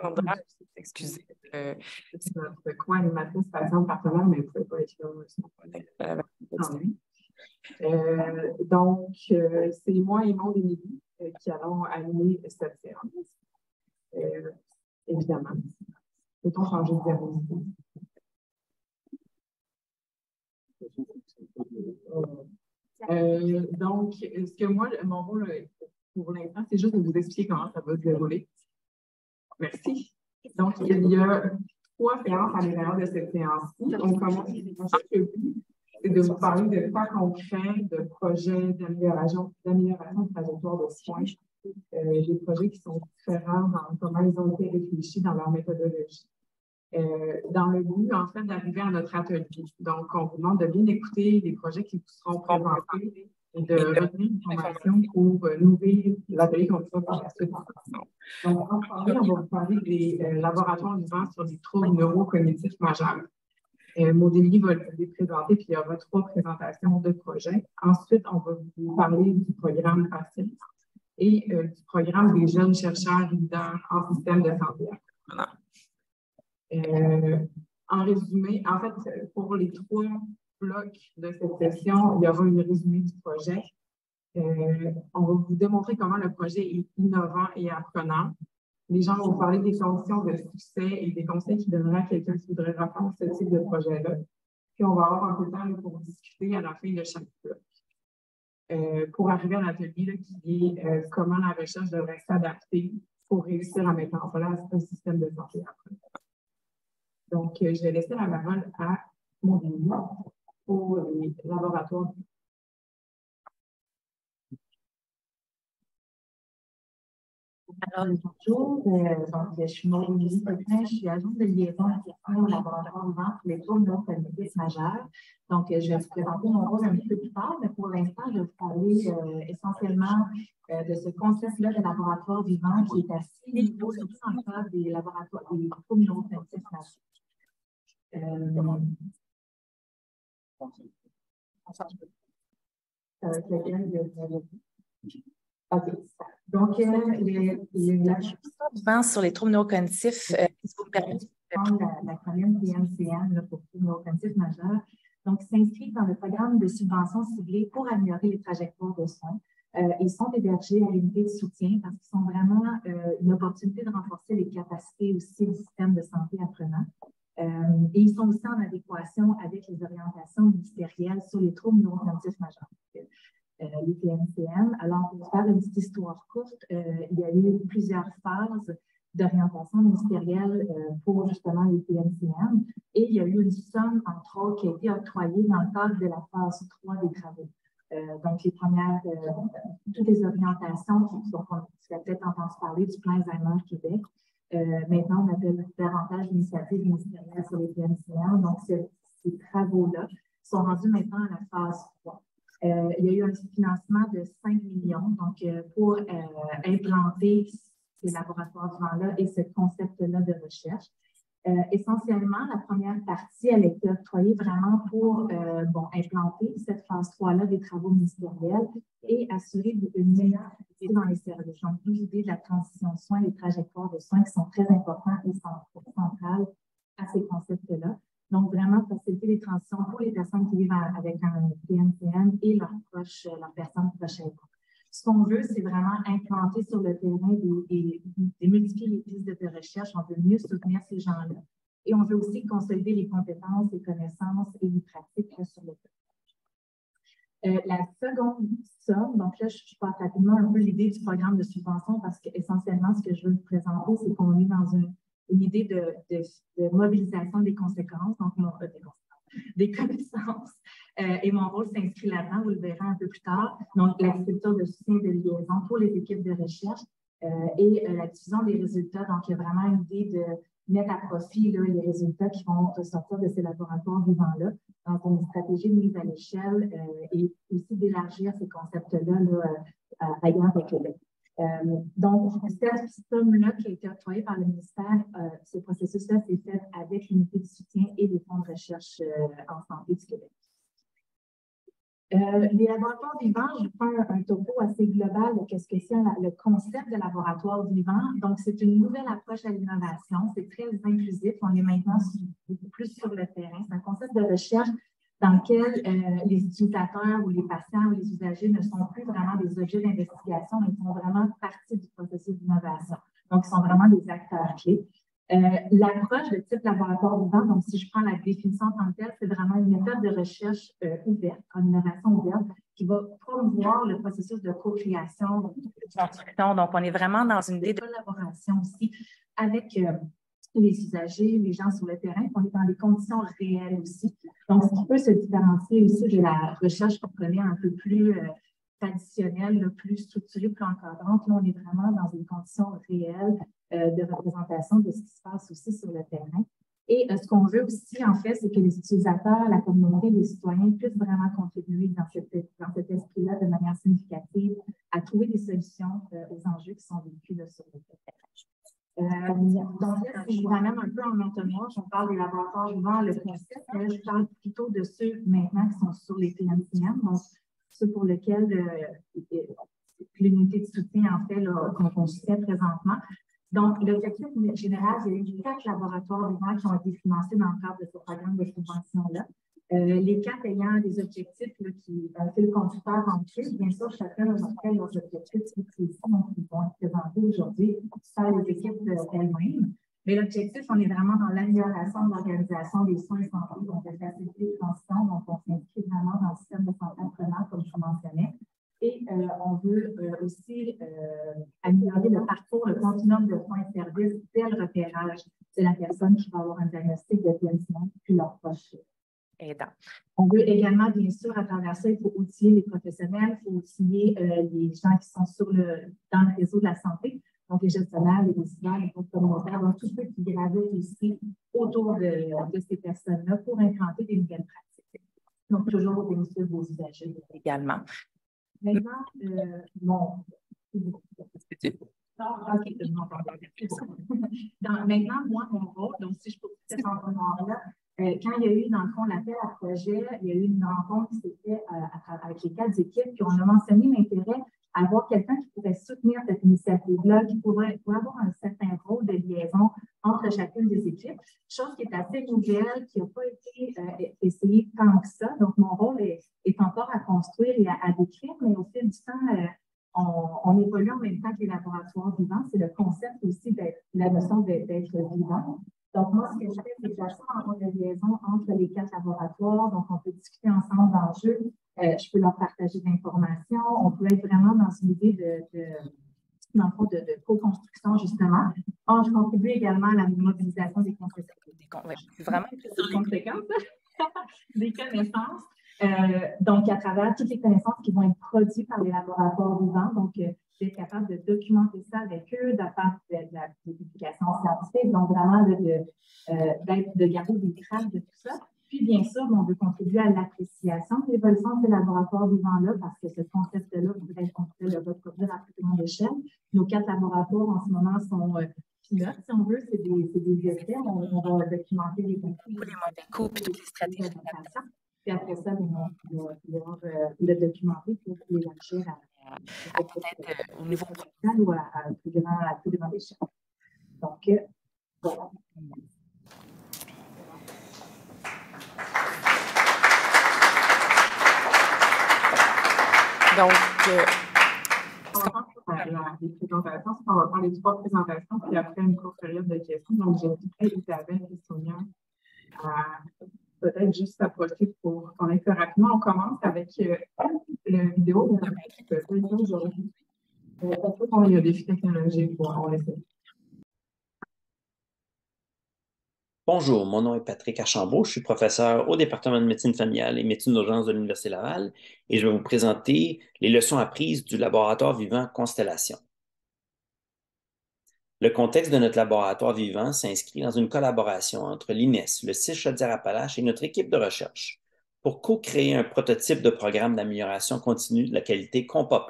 Sandra, excusez. C'est notre co-animatrice, par exemple, partenaire, mais vous ne pouvez pas être là. Donc, c'est moi et Maud Émilie qui allons animer cette séance. Évidemment. Peut-on changer de diapositive? Donc, ce que moi, mon rôle pour l'instant, c'est juste de vous expliquer comment ça va se dérouler. Merci. Donc, il y a 3 séances à l'intérieur de cette séance-ci. On commence c'est de vous parler de cas concrets, de projets d'amélioration de trajectoire de soins, des projets qui sont différents dans comment ils ont été réfléchis dans leur méthodologie. Dans le but, en fait, d'arriver à notre atelier. Donc, on vous demande de bien écouter les projets qui vous seront présentés et de retenir l'information pour nourrir l'atelier qu'on fera par la suite. Donc, en premier, on va vous parler des laboratoires vivants sur les troubles neurocognitifs majeurs. Maud Émilie va les présenter, puis il y aura 3 présentations de projets. Ensuite, on va vous parler du programme FACIL et du programme des jeunes chercheurs leaders en système de santé. En résumé, en fait, pour les 3 blocs de cette session, il y aura une résumé du projet. On va vous démontrer comment le projet est innovant et apprenant. Les gens vont vous parler des conditions de succès et des conseils qu'ils donneraient à quelqu'un qui voudrait reprendre ce type de projet-là. Puis, on va avoir un peu de temps pour discuter à la fin de chaque bloc. Pour arriver à l'atelier qui est comment la recherche devrait s'adapter pour réussir à mettre en place un système de santé apprenant. Donc, je vais laisser la parole à Maud Émilie pour les laboratoires. Alors, bonjour, je suis Maud Émilie, je suis agente de liaison au laboratoire vivant pour les troubles neurocognitifs majeurs. Donc, je vais vous présenter mon rôle un petit peu plus tard, mais pour l'instant, je vais vous parler essentiellement de ce concept-là de laboratoire vivant qui est assez nouveau, surtout dans le cadre des laboratoires des troubles neurocognitifs majeurs. Donc, sur les troubles neurocognitifs, si vous me permettez de prendre l'acronyme PNCM pour troubles neurocognitifs majeurs. Donc, s'inscrivent dans le programme de subvention ciblée pour améliorer les trajectoires de soins. Ils sont hébergés à l'unité de soutien parce qu'ils sont vraiment une opportunité de renforcer les capacités aussi du système de santé apprenant. Et ils sont aussi en adéquation avec les orientations ministérielles sur les troubles neurocognitifs majeurs, les PNCM. Alors, pour faire une petite histoire courte, il y a eu plusieurs phases d'orientation ministérielle pour justement les PNCM et il y a eu une somme, entre autres, qui a été octroyée dans le cadre de la phase 3 des travaux. Donc, les premières, toutes les orientations, donc on a peut-être entendu parler du plan Alzheimer Québec. Maintenant, on appelle davantage l'initiative ministérielle sur les PNCM. Donc, ces travaux-là sont rendus maintenant à la phase 3. Il y a eu un financement de 5 millions donc, pour implanter ces laboratoires vivants-là et ce concept-là de recherche. Essentiellement, la première partie, elle a été octroyée vraiment pour implanter cette phase 3-là des travaux ministériels et assurer une meilleure qualité dans les services. Donc, l'idée de la transition de soins, les trajectoires de soins qui sont très importants et centrales à ces concepts-là. Donc, vraiment faciliter les transitions pour les personnes qui vivent avec un PNCM et leurs proches, leurs personnes proches. Ce qu'on veut, c'est vraiment implanter sur le terrain et multiplier les pistes de recherche. On veut mieux soutenir ces gens-là. Et on veut aussi consolider les compétences, les connaissances et les pratiques là, sur le terrain. La seconde somme, donc là, je passe rapidement un peu l'idée du programme de subvention parce qu'essentiellement, ce que je veux vous présenter, c'est qu'on est dans une idée de mobilisation des conséquences, donc des connaissances. Et mon rôle s'inscrit là-dedans, vous le verrez un peu plus tard. Donc, la structure de soutien de liaison pour les équipes de recherche et la diffusion des résultats. Donc, il y a vraiment une idée de mettre à profit là, les résultats qui vont ressortir de ces laboratoires vivants-là dans une stratégie de mise à l'échelle et aussi d'élargir ces concepts-là là, ailleurs au Québec. Donc, cette somme-là qui a été octroyée par le ministère, ce processus-là s'est fait avec l'unité de soutien et les fonds de recherche en santé du Québec. Les laboratoires vivants, je fais un topo assez global de ce que c'est le concept de laboratoire vivant. Donc, c'est une nouvelle approche à l'innovation. C'est très inclusif. On est maintenant beaucoup plus sur le terrain. C'est un concept de recherche dans lequel les utilisateurs ou les patients ou les usagers ne sont plus vraiment des objets d'investigation, mais ils font vraiment partie du processus d'innovation. Donc, ils sont vraiment des acteurs clés. L'approche de type laboratoire vivant, donc si je prends la définition en tant que telle, c'est vraiment une méthode de recherche ouverte, en innovation ouverte, qui va promouvoir le processus de co-création. Donc, on est vraiment dans une idée de collaboration aussi avec les usagers, les gens sur le terrain, on est dans des conditions réelles aussi. Donc, ce qui peut se différencier aussi de la recherche qu'on connaît un peu plus traditionnelle, plus structurée, plus encadrante. Là, on est vraiment dans une condition réelle de représentation de ce qui se passe aussi sur le terrain. Et ce qu'on veut aussi, en fait, c'est que les utilisateurs, la communauté, les citoyens puissent vraiment contribuer dans cet esprit-là de manière significative à trouver des solutions aux enjeux qui sont vécus là, sur le terrain. Donc, là, si je vous ramène un peu en entonnoir, on parle des laboratoires vivants, le concept, là, je parle plutôt de ceux maintenant qui sont sur les PMCM, donc ceux pour lesquels l'unité de soutien, en fait, qu'on fait présentement. Donc, l'objectif général, il y a eu 4 laboratoires vivants qui ont été financés dans le cadre de ce programme de subvention-là. Les 4 ayant des objectifs là, qui ont fait le conducteur en plus. Bien sûr, chacun a leurs objectifs précis, donc ils vont être présentés aujourd'hui par les équipes elles-mêmes. Mais l'objectif, on est vraiment dans l'amélioration de l'organisation des soins de santé, donc de faciliter les transitions. Donc, on s'inscrit vraiment dans le système de santé apprenant, comme je vous mentionnais. Et on veut aussi améliorer le parcours, le continuum de soins et services dès le repérage de la personne qui va avoir un diagnostic de PMCM, puis leur proche aidant. On veut également, bien sûr, à travers ça, il faut outiller les professionnels, il faut outiller les gens qui sont dans le réseau de la santé, donc les gestionnaires, les décideurs, les groupes communautaires, donc tous ceux qui gravitent ici autour de ces personnes-là pour implanter des nouvelles pratiques. Donc, toujours au bénéfice des usagers également. Maintenant, maintenant, moi, mon rôle, donc si je peux vous dire en là, quand il y a eu, dans le fond, l'appel à projet, il y a eu une rencontre qui s'est faite avec les 4 équipes, puis on a mentionné l'intérêt à avoir quelqu'un qui pourrait soutenir cette initiative-là, qui pourrait avoir un certain rôle de liaison entre chacune des équipes, chose qui est assez nouvelle, qui n'a pas été essayée tant que ça. Donc, mon rôle est encore à construire et à décrire, mais au fil du temps, on évolue en même temps que les laboratoires vivants. C'est le concept aussi de la notion d'être vivant. Donc, moi, ce que je fais, c'est que j'assure un rôle de liaison entre les 4 laboratoires. Donc, on peut discuter ensemble d'enjeux. Je peux leur partager de l'information. On peut être vraiment dans une idée de co-construction, justement. Je contribue également à la mobilisation des compétences. Vraiment des conséquences, des connaissances. Donc, à travers toutes les connaissances qui vont être produites par les laboratoires vivants. Donc, d'être capable de documenter ça avec eux, de faire de la publication scientifique, donc vraiment de garder des traces de tout ça. Puis, bien sûr, on veut contribuer à l'appréciation de l'évolution de ces laboratoires vivants-là, parce que ce concept-là voudrait qu'on pourrait le reproduire à plus grande échelle. Nos 4 laboratoires, en ce moment, sont pilotes, si on veut, c'est des essais. On va documenter les coûts, les mauvais coups, puis toutes les stratégies d'adaptation. Puis après ça, on va pouvoir le documenter pour l'élargir à peut-être au niveau professionnel ou à plus grande échelle. Donc, voilà. Donc, les présentations, on va faire les 3 présentations, puis après une courte période de questions. Donc, j'inviterai Isabelle et Sonia à peut-être juste s'approcher pour qu'on ait fait rapidement. On commence avec la vidéo de aujourd'hui. Parce qu'il y a des défis technologiques, on l'essaie. Bonjour, mon nom est Patrick Archambault, je suis professeur au département de médecine familiale et médecine d'urgence de l'Université Laval et je vais vous présenter les leçons apprises du laboratoire vivant Constellation. Le contexte de notre laboratoire vivant s'inscrit dans une collaboration entre l'INES, le CIS Chaudière-Appalaches et notre équipe de recherche pour co-créer un prototype de programme d'amélioration continue de la qualité Compa+.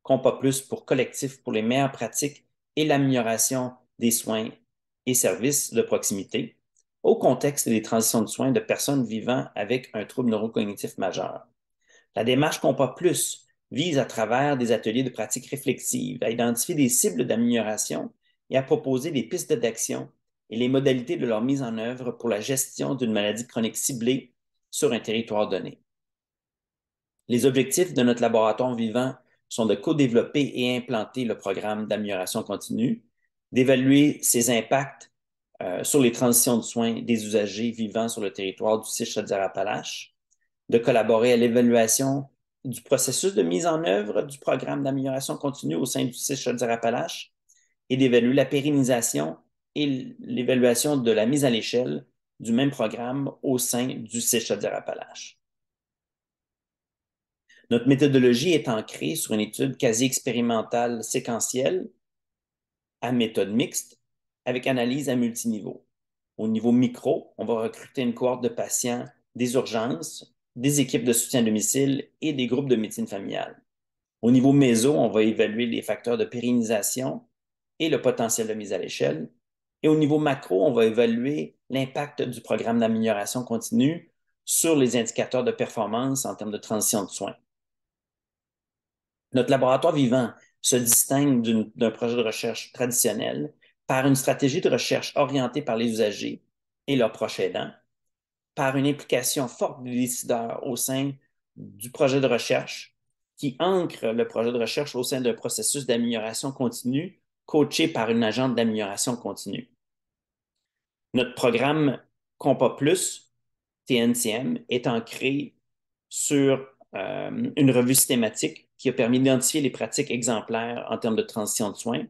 Compa+ pour collectif pour les meilleures pratiques et l'amélioration des soins et services de proximité au contexte des transitions de soins de personnes vivant avec un trouble neurocognitif majeur. La démarche Compas Plus vise à travers des ateliers de pratique réflexive à identifier des cibles d'amélioration et à proposer des pistes d'action et les modalités de leur mise en œuvre pour la gestion d'une maladie chronique ciblée sur un territoire donné. Les objectifs de notre laboratoire vivant sont de co-développer et implanter le programme d'amélioration continue, d'évaluer ses impacts sur les transitions de soins des usagers vivant sur le territoire du CIS Chaudière-Appalaches, de collaborer à l'évaluation du processus de mise en œuvre du programme d'amélioration continue au sein du CIS Chaudière-Appalaches et d'évaluer la pérennisation et l'évaluation de la mise à l'échelle du même programme au sein du CIS Chaudière-Appalaches. Notre méthodologie est ancrée sur une étude quasi-expérimentale séquentielle à méthode mixte avec analyse à multiniveau. Au niveau micro, on va recruter une cohorte de patients des urgences, des équipes de soutien à domicile et des groupes de médecine familiale. Au niveau méso, on va évaluer les facteurs de pérennisation et le potentiel de mise à l'échelle. Et au niveau macro, on va évaluer l'impact du programme d'amélioration continue sur les indicateurs de performance en termes de transition de soins. Notre laboratoire vivant se distingue d'un projet de recherche traditionnel par une stratégie de recherche orientée par les usagers et leurs proches aidants, par une implication forte des décideurs au sein du projet de recherche qui ancre le projet de recherche au sein d'un processus d'amélioration continue coaché par une agente d'amélioration continue. Notre programme Compas Plus, TNCM, est ancré sur une revue systématique qui a permis d'identifier les pratiques exemplaires en termes de transition de soins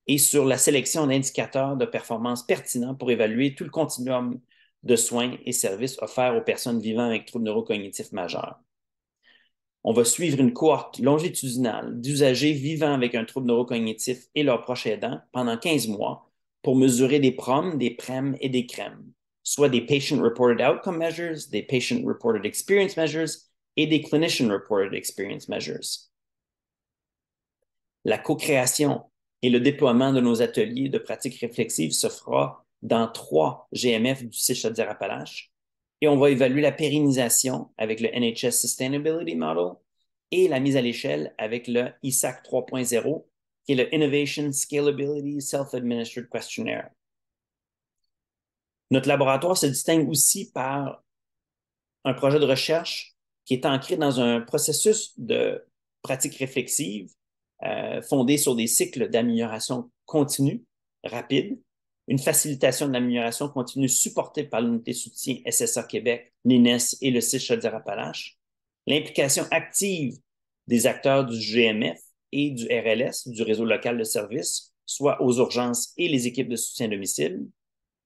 et sur la sélection d'indicateurs de performance pertinents pour évaluer tout le continuum de soins et services offerts aux personnes vivant avec troubles neurocognitifs majeurs. On va suivre une cohorte longitudinale d'usagers vivant avec un trouble neurocognitif et leurs proches aidants pendant 15 mois pour mesurer des PROM, des PREM et des CREM, soit des Patient Reported Outcome Measures, des Patient Reported Experience Measures et des Clinician Reported Experience Measures. La co-création et le déploiement de nos ateliers de pratique réflexive se fera dans 3 GMF du CIS Chaudière-Appalaches et on va évaluer la pérennisation avec le NHS Sustainability Model et la mise à l'échelle avec le ISAC 3.0, qui est le Innovation Scalability Self-Administered Questionnaire. Notre laboratoire se distingue aussi par un projet de recherche qui est ancré dans un processus de pratique réflexive fondé sur des cycles d'amélioration continue, rapide, une facilitation de l'amélioration continue supportée par l'unité soutien SSA Québec, l'INES et le CIS Chaudière-Appalaches, l'implication active des acteurs du GMF et du RLS, du réseau local de services, soit aux urgences et les équipes de soutien à domicile,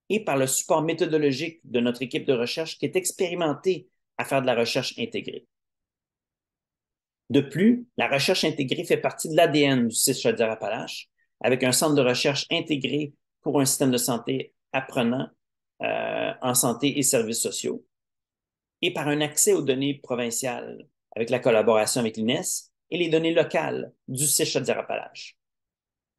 et par le support méthodologique de notre équipe de recherche qui est expérimentée à faire de la recherche intégrée. De plus, la recherche intégrée fait partie de l'ADN du CIS Chaudière-Appalaches, avec un centre de recherche intégré pour un système de santé apprenant en santé et services sociaux, et par un accès aux données provinciales avec la collaboration avec l'INES et les données locales du CIS Chaudière-Appalaches.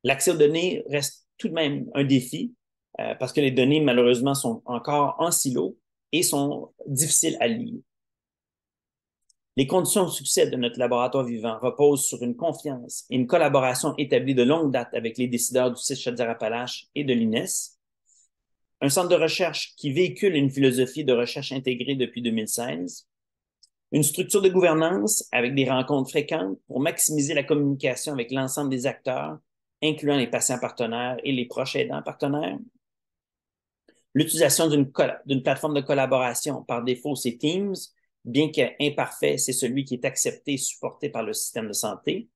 L'accès aux données reste tout de même un défi parce que les données, malheureusement, sont encore en silo et sont difficiles à lire. Les conditions de succès de notre laboratoire vivant reposent sur une confiance et une collaboration établie de longue date avec les décideurs du CIS Chaudière-Appalaches et de l'INES, un centre de recherche qui véhicule une philosophie de recherche intégrée depuis 2016, une structure de gouvernance avec des rencontres fréquentes pour maximiser la communication avec l'ensemble des acteurs, incluant les patients partenaires et les proches aidants partenaires, l'utilisation d'une plateforme de collaboration, par défaut c'est Teams, bien qu'imparfait, c'est celui qui est accepté et supporté par le système de santé.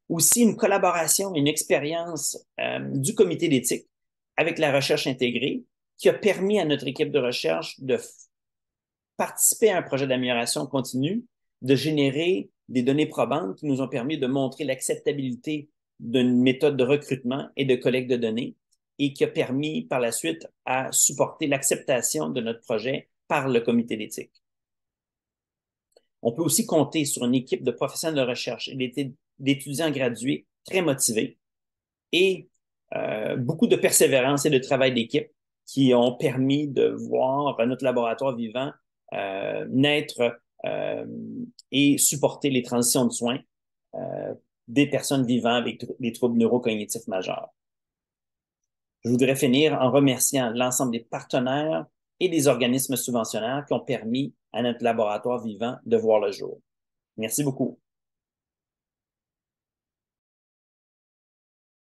Aussi, une collaboration et une expérience du comité d'éthique avec la recherche intégrée qui a permis à notre équipe de recherche de participer à un projet d'amélioration continue, de générer des données probantes qui nous ont permis de montrer l'acceptabilité d'une méthode de recrutement et de collecte de données et qui a permis par la suite à supporter l'acceptation de notre projet par le comité d'éthique. On peut aussi compter sur une équipe de professionnels de recherche et d'étudiants gradués très motivés et beaucoup de persévérance et de travail d'équipe qui ont permis de voir notre laboratoire vivant naître et supporter les transitions de soins des personnes vivant avec des troubles neurocognitifs majeurs. Je voudrais finir en remerciant l'ensemble des partenaires et des organismes subventionnaires qui ont permis à notre laboratoire vivant de voir le jour. Merci beaucoup.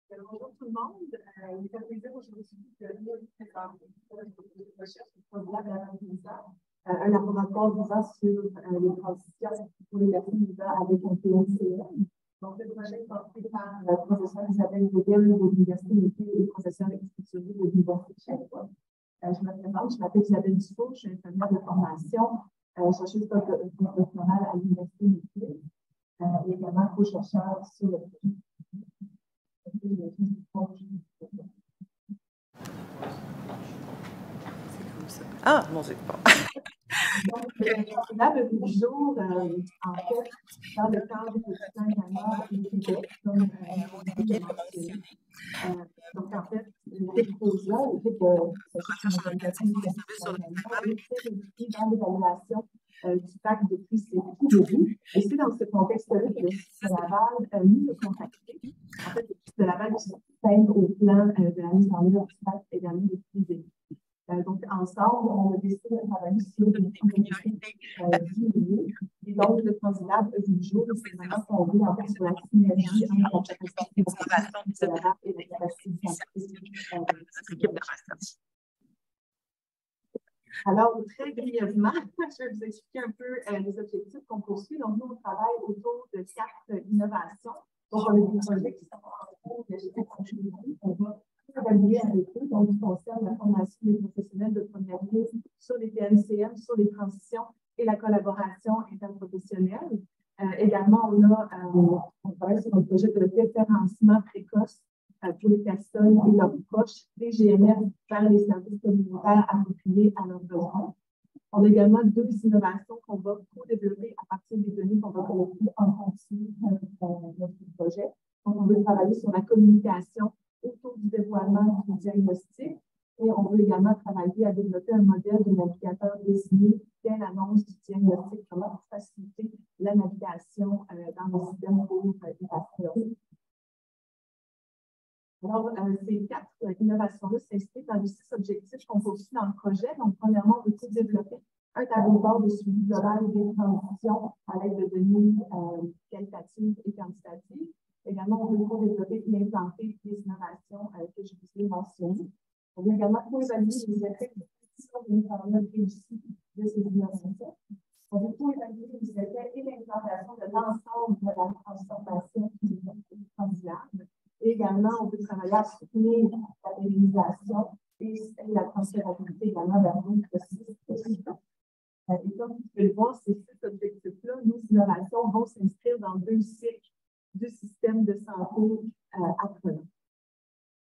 Bonjour tout le monde. Il est un plaisir aujourd'hui de venir présenter une recherche un laboratoire visant sur les transitions pour les personnes vivant avec un PMCM. Donc, le projet est porté par le professeur Isabelle Vedel de l'Université McGill et le professeur Expéditionné de l'Université de Sherbrooke. Je me présente, je m'appelle Isabelle Dufault, je suis infirmière de formation, chercheuse doctorale à l'Université McGill et également co-chercheur sur le projet. Ah, mon Dieu, bon. Donc, là, le jour, en fait, dans le cadre du plan Gamma et Québec, comme mentionné. Donc, en fait, cette cause-là, l'équipe de l'organisation du service sur le travail est très impliquée dans l'évaluation du pacte depuis ses tout débuts. Et c'est dans ce contexte-là que le CIUS de Laval nous a contactés. En fait, le CIUS de Laval s'intègre au plan de la mise en œuvre du pacte également depuis le début. Donc, ensemble, on a décidé de travailler sur des priorités du milieu. Et donc, le candidat du jour, c'est vraiment fondé en fait sur la synergie entre la capacité d'innovation de la et la capacité de notre équipe de recherche. Alors, très brièvement, je vais vous expliquer un peu les objectifs qu'on poursuit. Donc, nous, on travaille autour de 4 innovations. Donc, on a des projets qui sont en cours de gestion. On va évaluer avec eux, donc qui concerne la formation des professionnels de première ligne sur les PMCM, sur les transitions et la collaboration interprofessionnelle. Également, on travaille sur un projet de référencement précoce pour les personnes et leurs proches des GMF vers les services communautaires appropriés à leurs besoins. On a également 2 innovations qu'on va co-développer à partir des données qu'on va collecter en continu dans notre projet. Donc, on veut travailler sur la communication autour du dévoilement du diagnostic et on veut également travailler à développer un modèle de navigateur désigné dès l'annonce du diagnostic, comment pour faciliter la navigation dans le système pour les patients. Alors, ces 4 innovations-là s'inscrivent dans les 6 objectifs qu'on poursuit dans le projet. Donc, premièrement, on veut développer un tableau de bord de suivi global des transitions à l'aide de données qualitatives et quantitatives. Également, on veut développer et implanter des innovations que je vous ai mentionnées. On veut également évaluer les effets de mise en œuvre réussie de ces innovations. On veut évaluer les effets et l'implantation de l'ensemble de la transformation transitionnelle. Et également, on peut travailler à soutenir la pérennisation et la transférabilité également vers d'autres processus. Et comme vous pouvez le voir, ces 6 objectifs-là, nos innovations vont s'inscrire dans 2 cycles du système de santé apprenant.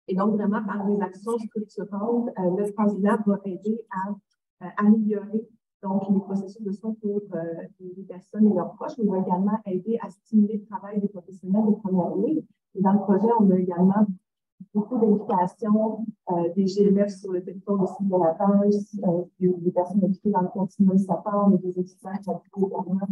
Et donc, vraiment, par des actions structurantes, le candidat va aider à améliorer donc, les processus de soins pour les personnes et leurs proches, mais va également aider à stimuler le travail des professionnels de première ligne. Et dans le projet, on a également beaucoup d'implications des GMF sur le territoire de Cible de la Page, des personnes impliquées dans le continuum SAPAR, mais des étudiants qui appliquent également.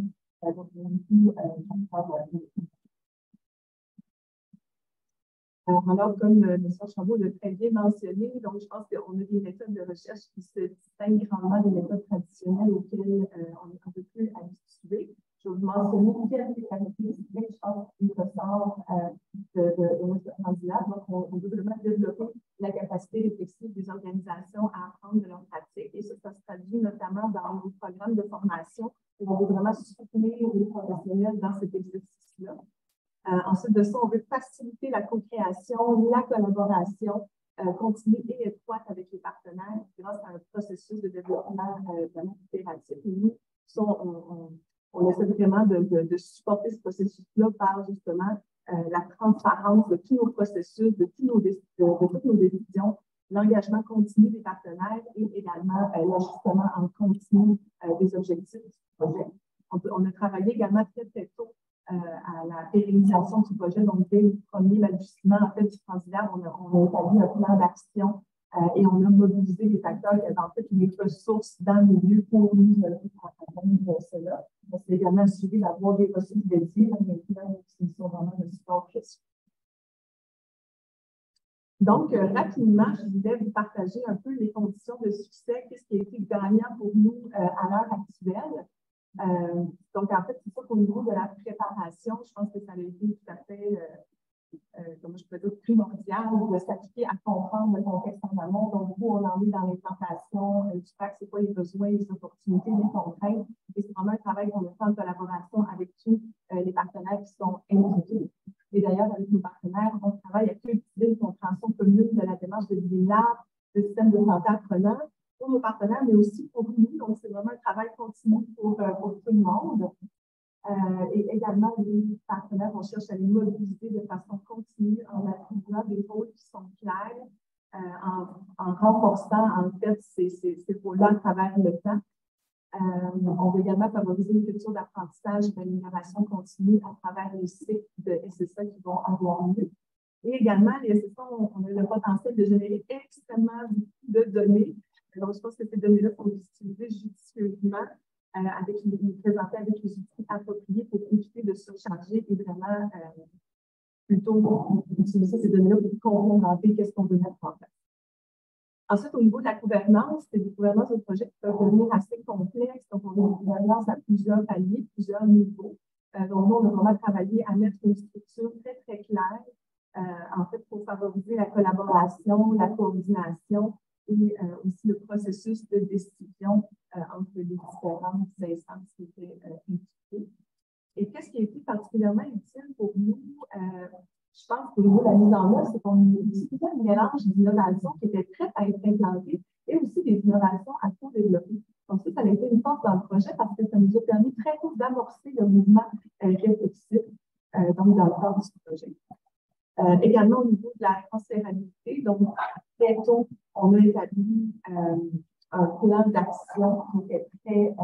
Donc, alors, comme M. Chambaud l'a très bien mentionné, donc je pense qu'on a des méthodes de recherche qui se distinguent grandement des méthodes traditionnelles auxquelles on est un peu plus habitué. Je vais vous mentionner quelques caractéristiques, je pense, qui ressortent de notre candidat. Donc, on veut vraiment développer la capacité réflexive des organisations à apprendre de leurs pratiques. Et ça se traduit notamment dans les programmes de formation où on veut vraiment soutenir les professionnels dans cet exercice-là. Ensuite de ça, on veut faciliter la co-création, la collaboration continue et étroite avec les partenaires grâce à un processus de développement vraiment itératif. Et nous, on essaie vraiment de supporter ce processus-là par justement la transparence de tous nos processus, de toutes nos décisions, l'engagement continu des partenaires et également l'ajustement en continu des objectifs du projet. On a travaillé également très, très tôt à la pérennisation du projet. Donc, dès le premier ajustement en fait, du candidat, on a établi un plan d'action Et on a mobilisé les facteurs, en fait, les ressources dans le milieu pour nous atteindre cela. C'est également assuré d'avoir des ressources dédiées, maintenant, qui sont vraiment le support précieux. Donc, rapidement, je voulais vous partager un peu les conditions de succès, qu'est-ce qui a été gagnant pour nous à l'heure actuelle. Donc, en fait, c'est ça qu'au niveau de la préparation, je pense que ça a été tout à fait, comment je peux dire, primordial de s'appliquer à comprendre le contexte en amont. Donc, où on en est dans l'implantation du PAC, c'est quoi les besoins, les opportunités, les contraintes. Et c'est vraiment un travail qu'on a fait en collaboration avec tous les partenaires qui sont impliqués. Et d'ailleurs, avec nos partenaires, on travaille à cultiver une compréhension commune de la démarche de l'INAP, le système de santé apprenant, pour nos partenaires, mais aussi pour nous. Donc, c'est vraiment un travail continu pour tout le monde. Et également, les partenaires, on cherche à les mobiliser de façon continue en attribuant des rôles qui sont clairs, en renforçant, en fait, ces rôles-là à travers le temps. On veut également favoriser une culture d'apprentissage et d'amélioration continue à travers les cycles de SSA qui vont avoir lieu. Et également, les SSA, on a le potentiel de générer extrêmement beaucoup de données. Donc, je pense que ces données-là sont utilisées judicieusement, les présenter avec les outils appropriés pour éviter de surcharger et vraiment plutôt utiliser ces données-là pour complémenter qu'est-ce qu'on veut mettre en place. Ensuite, au niveau de la gouvernance, c'est des gouvernances de projets qui peuvent devenir assez complexes. Donc, on a des gouvernances à plusieurs paliers, plusieurs niveaux. Donc, nous, on a vraiment travaillé à mettre une structure très, très claire, en fait, pour favoriser la collaboration, la coordination et aussi le processus de décision entre les différentes instances qui étaient impliquées. Et qu'est-ce qui a été particulièrement utile pour nous, je pense qu'au niveau de la mise en œuvre, c'est qu'on utilisait un mélange d'innovations qui était prête à être implantée et aussi des innovations à co-développer. Donc, ça a été une force dans le projet parce que ça nous a permis très tôt d'amorcer le mouvement réflexif donc dans le cadre du projet. Également au niveau de la transférabilité, donc très tôt, on a établi un plan d'action qui était très...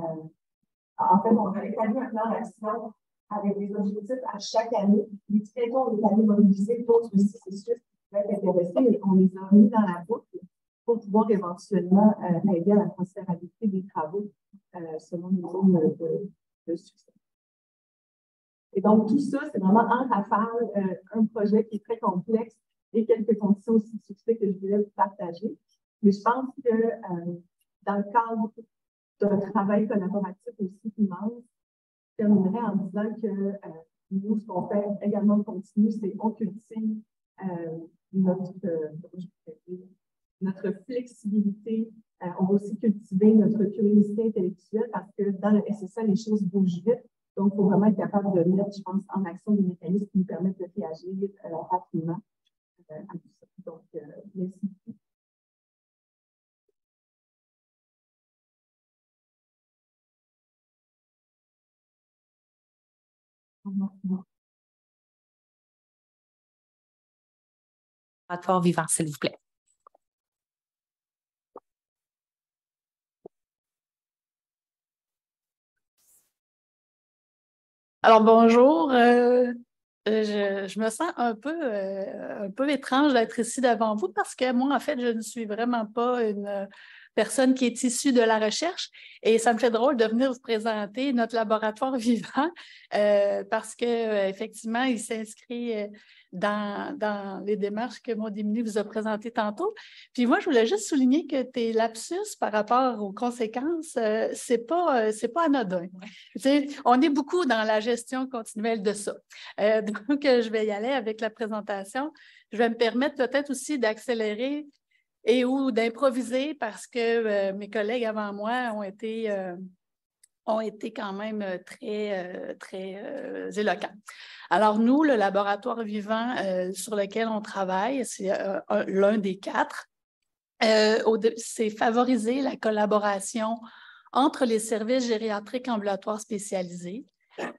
en fait, on a établi un plan d'action avec des objectifs à chaque année. Les très tôt, on est allé mobiliser d'autres processus qui pouvaient être intéressés et on les a mis dans la boucle pour pouvoir éventuellement aider à la transférabilité des travaux selon le niveau de succès. Et donc, tout ça, c'est vraiment en rafale, un projet qui est très complexe et quelques conditions aussi de succès que je voulais vous partager. Mais je pense que dans le cadre d'un travail collaboratif aussi immense, je terminerai en disant que nous, ce qu'on fait également continu, c'est qu'on cultive notre flexibilité. On va aussi cultiver notre curiosité intellectuelle parce que dans le SSA, les choses bougent vite. Donc, il faut vraiment être capable de mettre, je pense, en action des mécanismes qui nous permettent de réagir rapidement à tout ça. Donc, merci. Laboratoire vivant, s'il vous plaît. Alors, bonjour. Je me sens un peu étrange d'être ici devant vous parce que moi, en fait, je ne suis vraiment pas une personne qui est issue de la recherche et ça me fait drôle de venir vous présenter notre laboratoire vivant parce qu'effectivement, il s'inscrit dans les démarches que Maud-Émilie vous a présentées tantôt. Puis moi, je voulais juste souligner que tes lapsus par rapport aux conséquences, c'est pas anodin. Tu sais, on est beaucoup dans la gestion continuelle de ça. Donc, je vais y aller avec la présentation. Je vais me permettre peut-être aussi d'accélérer et ou d'improviser parce que mes collègues avant moi ont été quand même très éloquents. Alors, nous, le laboratoire vivant sur lequel on travaille, c'est l'un des 4. C'est favoriser la collaboration entre les services gériatriques ambulatoires spécialisés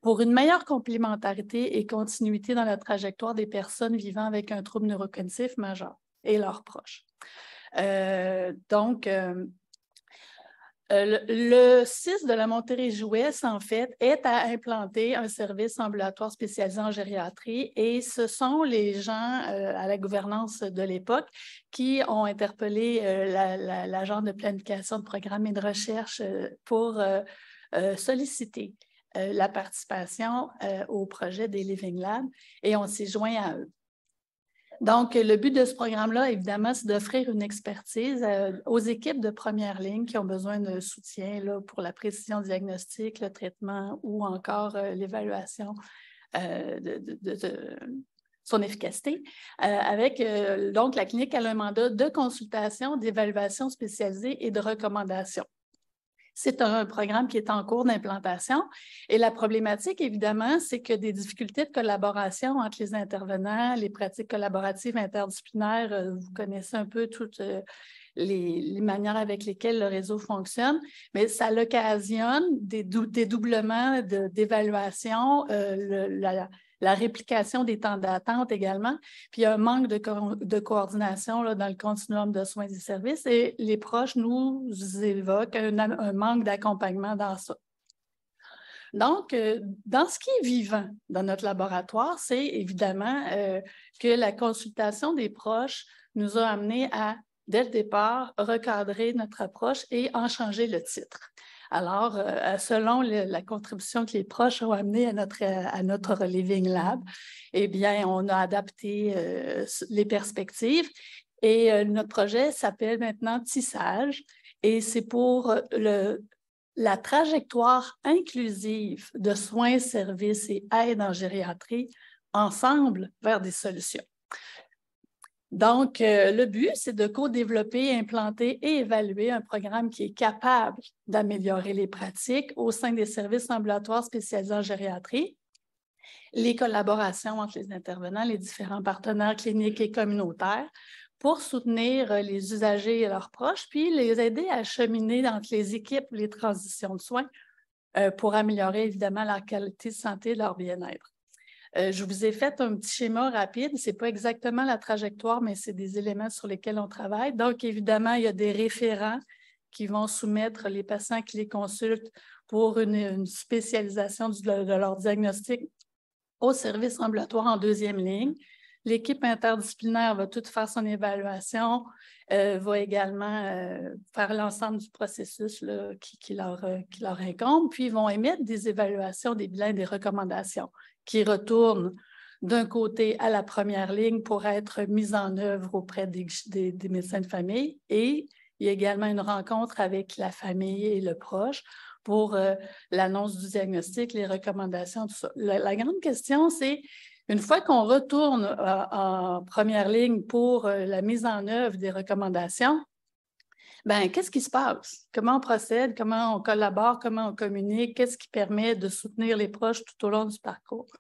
pour une meilleure complémentarité et continuité dans la trajectoire des personnes vivant avec un trouble neurocognitif majeur et leurs proches. Donc, Le CIS de la Montérégie-Ouest, en fait, est à implanter un service ambulatoire spécialisé en gériatrie et ce sont les gens à la gouvernance de l'époque qui ont interpellé l'agent de planification de programme et de recherche pour solliciter la participation au projet des Living Labs et on s'est joint à eux. Donc, le but de ce programme-là, évidemment, c'est d'offrir une expertise aux équipes de première ligne qui ont besoin de soutien là, pour la précision diagnostique, le traitement ou encore l'évaluation de son efficacité. Avec donc, la clinique a un mandat de consultation, d'évaluation spécialisée et de recommandation. C'est un programme qui est en cours d'implantation et la problématique, évidemment, c'est que des difficultés de collaboration entre les intervenants, les pratiques collaboratives interdisciplinaires, vous connaissez un peu toutes les manières avec lesquelles le réseau fonctionne, mais ça l'occasionne des doublements d'évaluation, la réplication des temps d'attente également, puis il y a un manque de coordination là, dans le continuum de soins et services et les proches nous évoquent un manque d'accompagnement dans ça. Donc, dans ce qui est vivant dans notre laboratoire, c'est évidemment que la consultation des proches nous a amené à, dès le départ, recadrer notre approche et en changer le titre. Alors, selon la contribution que les proches ont amenée à notre Living Lab, eh bien, on a adapté les perspectives et notre projet s'appelle maintenant Tissage et c'est pour la trajectoire inclusive de soins, services et aide en gériatrie ensemble vers des solutions. Donc, le but, c'est de co-développer, implanter et évaluer un programme qui est capable d'améliorer les pratiques au sein des services ambulatoires spécialisés en gériatrie, les collaborations entre les intervenants, les différents partenaires cliniques et communautaires pour soutenir les usagers et leurs proches, puis les aider à cheminer entre les équipes les transitions de soins pour améliorer évidemment leur qualité de santé et leur bien-être. Je vous ai fait un petit schéma rapide. Ce n'est pas exactement la trajectoire, mais c'est des éléments sur lesquels on travaille. Donc, évidemment, il y a des référents qui vont soumettre les patients qui les consultent pour une spécialisation de leur diagnostic au service ambulatoire en deuxième ligne. L'équipe interdisciplinaire va toute faire son évaluation, va également faire l'ensemble du processus là, qui leur incombe, puis ils vont émettre des évaluations, des bilans, des recommandations qui retournent d'un côté à la première ligne pour être mises en œuvre auprès des médecins de famille et il y a également une rencontre avec la famille et le proche pour l'annonce du diagnostic, les recommandations, tout ça. La grande question, c'est une fois qu'on retourne en première ligne pour la mise en œuvre des recommandations, ben, qu'est-ce qui se passe? Comment on procède? Comment on collabore? Comment on communique? Qu'est-ce qui permet de soutenir les proches tout au long du parcours?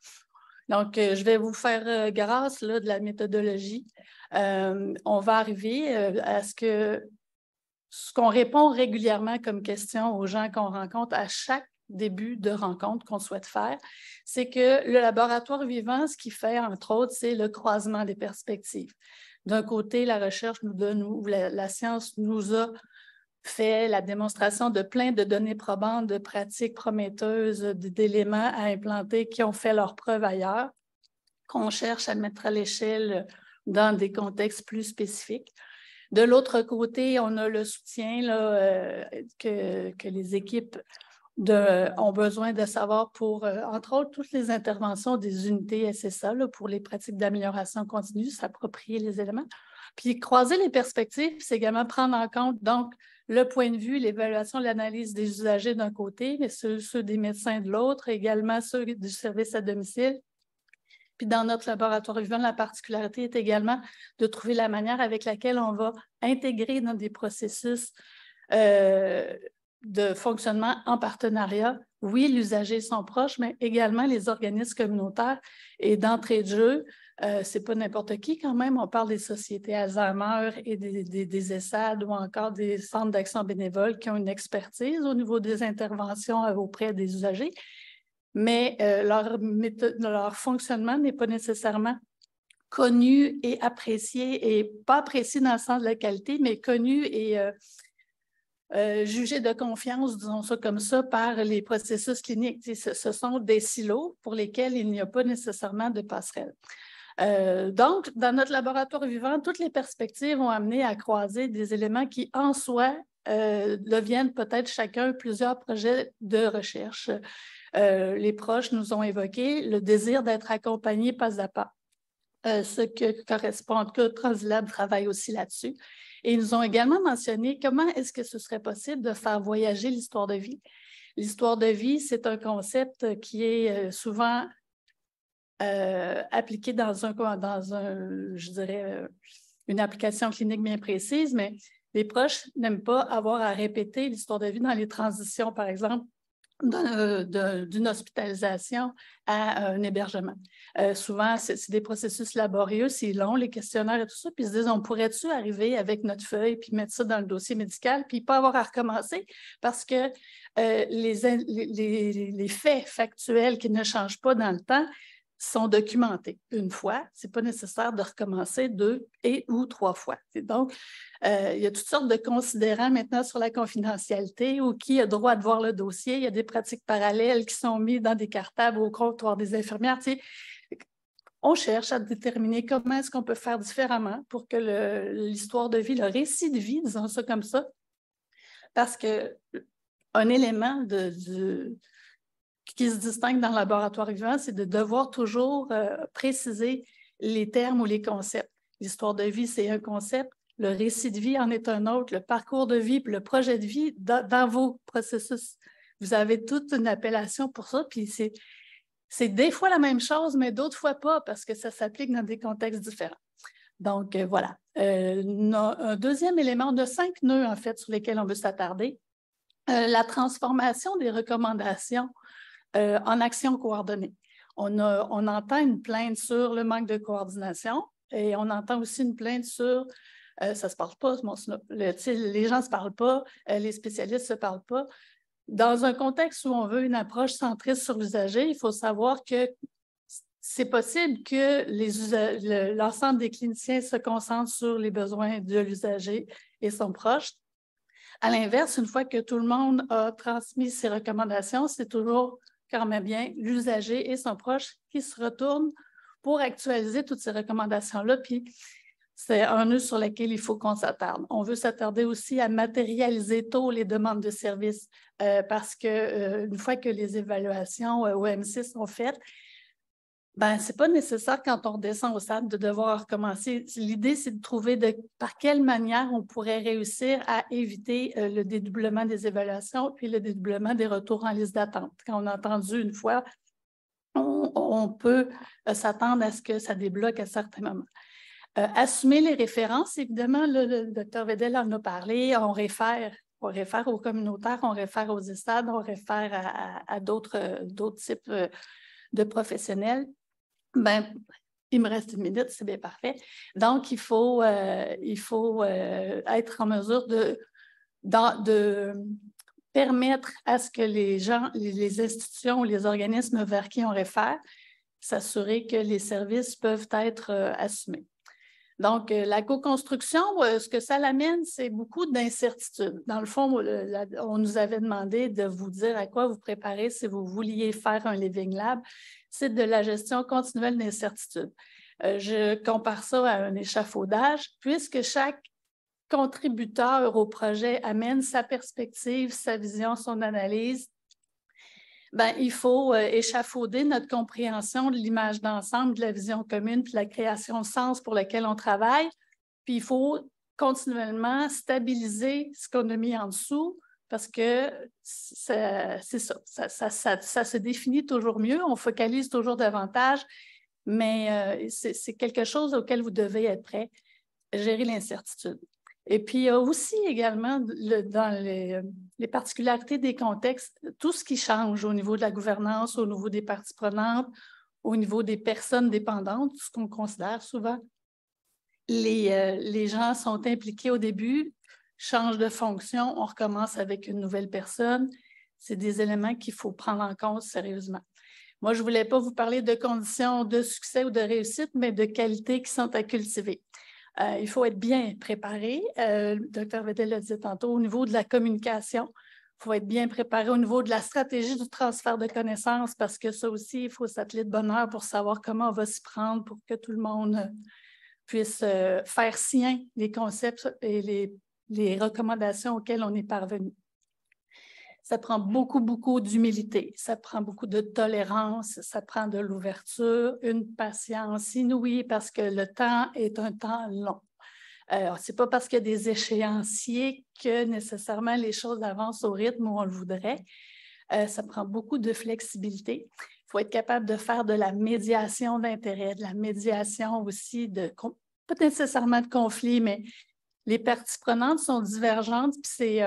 Donc, je vais vous faire grâce là, de la méthodologie. On va arriver à ce qu'on répond régulièrement comme question aux gens qu'on rencontre à chaque début de rencontre qu'on souhaite faire, c'est que le laboratoire vivant, ce qu'il fait, entre autres, c'est le croisement des perspectives. D'un côté, la recherche nous donne, ou la science nous a fait la démonstration de plein de données probantes, de pratiques prometteuses, d'éléments à implanter qui ont fait leurs preuves ailleurs, qu'on cherche à mettre à l'échelle dans des contextes plus spécifiques. De l'autre côté, on a le soutien là, que les équipes ont besoin de savoir pour, entre autres, toutes les interventions des unités SSA là, pour les pratiques d'amélioration continue, s'approprier les éléments. Puis croiser les perspectives, c'est également prendre en compte donc le point de vue, l'évaluation, l'analyse des usagers d'un côté, mais ceux des médecins de l'autre, également ceux du service à domicile. Puis dans notre laboratoire vivant, la particularité est également de trouver la manière avec laquelle on va intégrer dans des processus de fonctionnement en partenariat. Oui, l'usager sont proches, mais également les organismes communautaires. Et d'entrée de jeu, ce n'est pas n'importe qui quand même. On parle des sociétés Alzheimer et des ESSAD ou encore des centres d'action bénévole qui ont une expertise au niveau des interventions auprès des usagers. Mais leur fonctionnement n'est pas nécessairement connu et apprécié, et pas apprécié dans le sens de la qualité, mais connu et jugés de confiance, disons ça comme ça, par les processus cliniques. Ce sont des silos pour lesquels il n'y a pas nécessairement de passerelle. Donc, dans notre laboratoire vivant, toutes les perspectives vont amener à croiser des éléments qui, en soi, deviennent peut-être chacun plusieurs projets de recherche. Les proches nous ont évoqué le désir d'être accompagnés pas à pas, ce que correspond, en tout cas, Transilab travaille aussi là-dessus. Et ils nous ont également mentionné comment est-ce que ce serait possible de faire voyager l'histoire de vie. L'histoire de vie, c'est un concept qui est souvent appliqué dans je dirais, une application clinique bien précise, mais les proches n'aiment pas avoir à répéter l'histoire de vie dans les transitions, par exemple, d'une hospitalisation à un hébergement. Souvent, c'est des processus laborieux, c'est long, les questionnaires et tout ça, puis ils se disent, on pourrait-tu arriver avec notre feuille puis mettre ça dans le dossier médical puis pas avoir à recommencer parce que les faits factuels qui ne changent pas dans le temps sont documentés une fois. Ce n'est pas nécessaire de recommencer 2 ou 3 fois. Et donc, il y a toutes sortes de considérants maintenant sur la confidentialité ou qui a droit de voir le dossier. Il y a des pratiques parallèles qui sont mises dans des cartables au comptoir des infirmières. Tu sais, on cherche à déterminer comment est-ce qu'on peut faire différemment pour que l'histoire de vie, le récit de vie, disons ça comme ça, parce qu'un élément qui se distingue dans le laboratoire vivant, c'est de devoir toujours préciser les termes ou les concepts. L'histoire de vie, c'est un concept. Le récit de vie en est un autre. Le parcours de vie, puis le projet de vie dans vos processus. Vous avez toute une appellation pour ça, puis c'est des fois la même chose, mais d'autres fois pas, parce que ça s'applique dans des contextes différents. Donc, voilà. Un deuxième élément, on a 5 nœuds, en fait, sur lesquels on veut s'attarder. La transformation des recommandations en action coordonnée. On entend une plainte sur le manque de coordination et on entend aussi une plainte sur ça ne se parle pas, les gens ne se parlent pas, les spécialistes ne se parlent pas. Dans un contexte où on veut une approche centriste sur l'usager, il faut savoir que c'est possible que l'ensemble des cliniciens se concentrent sur les besoins de l'usager et son proche. À l'inverse, une fois que tout le monde a transmis ses recommandations, c'est toujours quand même bien l'usager et son proche qui se retournent pour actualiser toutes ces recommandations-là. Puis, c'est un nœud sur lequel il faut qu'on s'attarde. On veut s'attarder aussi à matérialiser tôt les demandes de services parce qu'une fois que les évaluations OMC sont faites, ben, ce n'est pas nécessaire quand on redescend au stade de devoir recommencer. L'idée, c'est de trouver par quelle manière on pourrait réussir à éviter le dédoublement des évaluations puis le dédoublement des retours en liste d'attente. Quand on a entendu une fois, on peut s'attendre à ce que ça débloque à certains moments. Assumer les références, évidemment, le Dr Vedel en a parlé, on réfère aux communautaires, on réfère aux ESAD, on réfère à d'autres types de professionnels. Ben, il me reste 1 minute, c'est bien parfait. Donc, il faut être en mesure de permettre à ce que les gens, les institutions ou les organismes vers qui on réfère, s'assurer que les services peuvent être assumés. Donc, la co-construction, ce que ça l'amène, c'est beaucoup d'incertitudes. Dans le fond, on nous avait demandé de vous dire à quoi vous préparez si vous vouliez faire un Living Lab. C'est de la gestion continuelle d'incertitudes. Je compare ça à un échafaudage, puisque chaque contributeur au projet amène sa perspective, sa vision, son analyse. Ben, il faut échafauder notre compréhension de l'image d'ensemble, de la vision commune, puis de la création de sens pour laquelle on travaille. Puis il faut continuellement stabiliser ce qu'on a mis en dessous parce que c'est ça se définit toujours mieux, on focalise toujours davantage, mais c'est quelque chose auquel vous devez être prêt, gérer l'incertitude. Et puis, il y a aussi également, dans les particularités des contextes, tout ce qui change au niveau de la gouvernance, au niveau des parties prenantes, au niveau des personnes dépendantes, ce qu'on considère souvent. Les gens sont impliqués au début, changent de fonction, on recommence avec une nouvelle personne. C'est des éléments qu'il faut prendre en compte sérieusement. Moi, je ne voulais pas vous parler de conditions de succès ou de réussite, mais de qualité qui sont à cultiver. Il faut être bien préparé. Le docteur Vedel l'a dit tantôt, au niveau de la communication, il faut être bien préparé au niveau de la stratégie du transfert de connaissances, parce que ça aussi, il faut s'atteler de bonne heure pour savoir comment on va s'y prendre pour que tout le monde puisse faire sien les concepts et les recommandations auxquelles on est parvenu. Ça prend beaucoup, beaucoup d'humilité, ça prend beaucoup de tolérance, ça prend de l'ouverture, une patience inouïe parce que le temps est un temps long. Ce n'est pas parce qu'il y a des échéanciers que nécessairement les choses avancent au rythme où on le voudrait. Ça prend beaucoup de flexibilité. Il faut être capable de faire de la médiation d'intérêt, de la médiation aussi, pas nécessairement de conflit, mais les parties prenantes sont divergentes, puis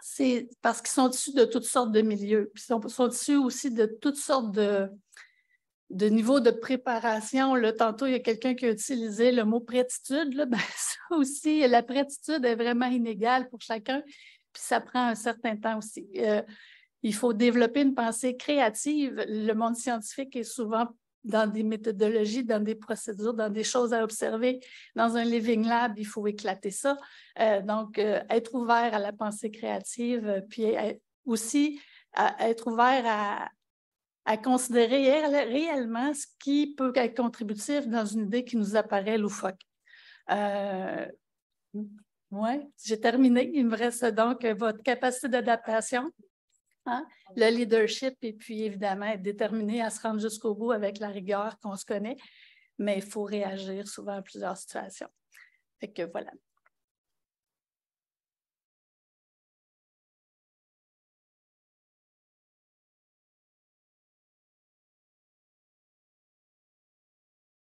c'est parce qu'ils sont issus de toutes sortes de milieux, puis ils sont issus aussi de toutes sortes de niveaux de préparation. Là, tantôt, il y a quelqu'un qui a utilisé le mot prétitude. Là, ben, ça aussi, la prétitude est vraiment inégale pour chacun, puis ça prend un certain temps aussi. Il faut développer une pensée créative. Le monde scientifique est souvent dans des méthodologies, dans des procédures, dans des choses à observer. Dans un living lab, il faut éclater ça. Donc, être ouvert à la pensée créative, puis aussi être ouvert à considérer réellement ce qui peut être contributif dans une idée qui nous apparaît loufoque. Oui, j'ai terminé. Il me reste donc votre capacité d'adaptation. Hein? Le leadership et puis évidemment être déterminé à se rendre jusqu'au bout avec la rigueur qu'on se connaît, mais il faut réagir souvent à plusieurs situations. Fait que voilà.